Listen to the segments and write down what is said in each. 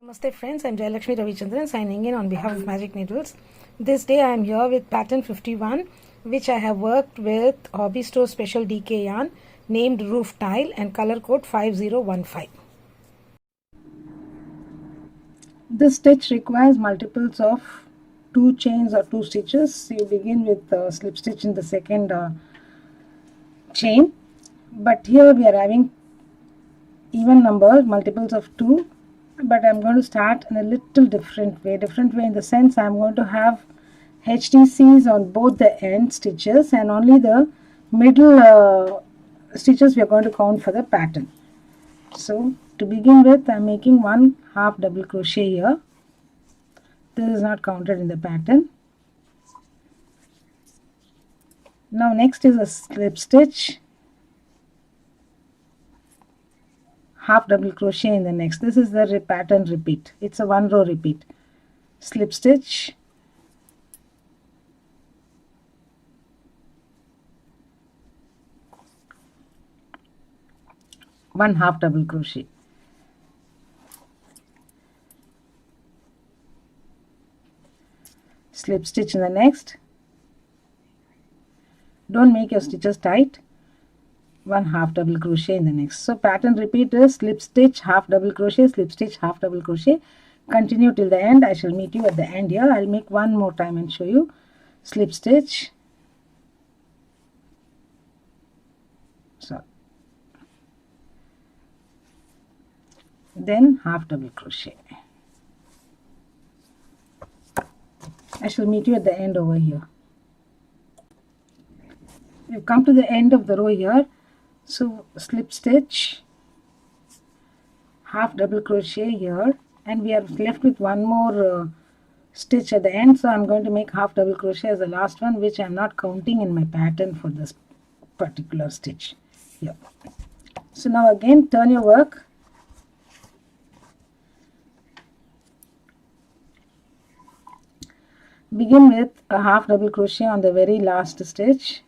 Namaste friends, I am Jayalakshmi Ravichandran signing in on behalf of Magic Needles. This day I am here with pattern 51, which I have worked with Hobby Store Special DK yarn named Roof Tile and color code 5015. This stitch requires multiples of 2 chains or 2 stitches. You begin with slip stitch in the second chain, but here we are having even numbers, multiples of 2. But I'm going to start in a little different way in the sense I'm going to have HTCs on both the end stitches and only the middle stitches we are going to count for the pattern. So to begin with, I'm making 1 half double crochet here. This is not counted in the pattern. Now next is a slip stitch, half double crochet in the next. This is the pattern repeat. It's a 1 row repeat. Slip stitch, one half double crochet, slip stitch in the next. Don't make your stitches tight. 1 half double crochet in the next. So pattern repeat is slip stitch, half double crochet, slip stitch, half double crochet. Continue till the end. I shall meet you at the end here. I'll make one more time and show you. Slip stitch, then half double crochet. I shall meet you at the end over here. We've come to the end of the row here. So slip stitch, half double crochet here, and we are left with one more stitch at the end. So I'm going to make half double crochet as the last one, which I'm not counting in my pattern for this particular stitch here. So now again turn your work. Begin with a half double crochet on the very last stitch.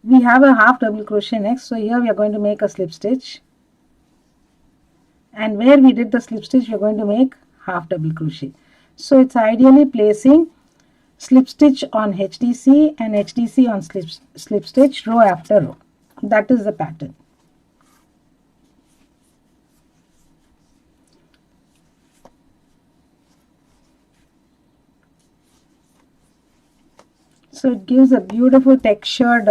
We have a half double crochet next, so here we are going to make a slip stitch, and where we did the slip stitch we are going to make half double crochet. So it's ideally placing slip stitch on HTC and HTC on slip stitch row after row. That is the pattern. So it gives a beautiful textured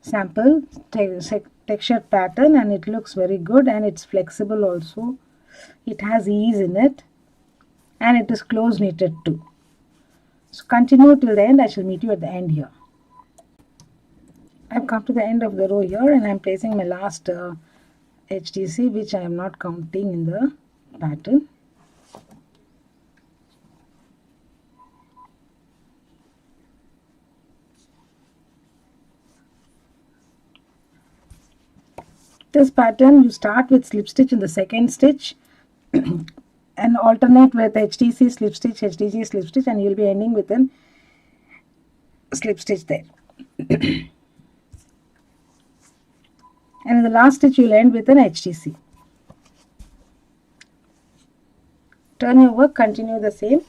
sample, textured pattern, and it looks very good, and it's flexible also. It has ease in it, and it is close knitted too. So continue till the end. I shall meet you at the end here. I've come to the end of the row here, and I'm placing my last HTC, which I am not counting in the pattern. This pattern, you start with slip stitch in the second stitch and alternate with HTC slip stitch, HTC slip stitch, and you'll be ending with a slip stitch there. And in the last stitch you'll end with an HTC. Turn your work, continue the same.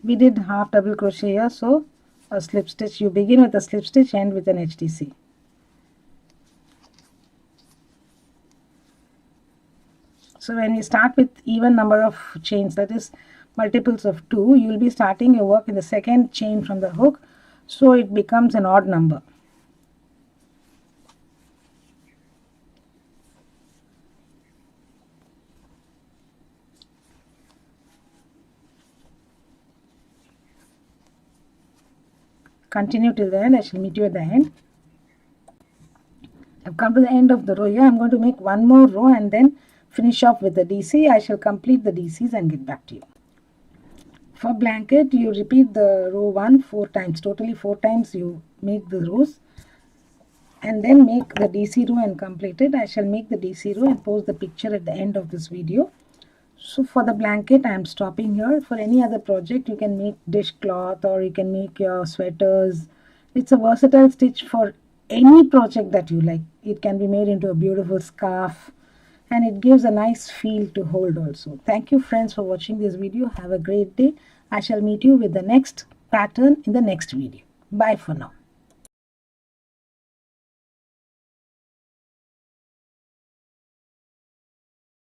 We did half double crochet here, so a slip stitch. You begin with a slip stitch, end with an HTC. So when you start with even number of chains, that is multiples of 2, you will be starting your work in the second chain from the hook, so it becomes an odd number. Continue till the end. I shall meet you at the end. I've come to the end of the row here. I'm going to make one more row and then finish off with the DC. I shall complete the DCs and get back to you. For blanket, you repeat the row 1 4 times. Totally 4 times you make the rows, and then make the DC row and complete it. I shall make the DC row and post the picture at the end of this video. So for the blanket, I am stopping here. For any other project, you can make dishcloth or you can make your sweaters. It's a versatile stitch for any project that you like. It can be made into a beautiful scarf and it gives a nice feel to hold also. Thank you friends for watching this video. Have a great day. I shall meet you with the next pattern in the next video. Bye for now.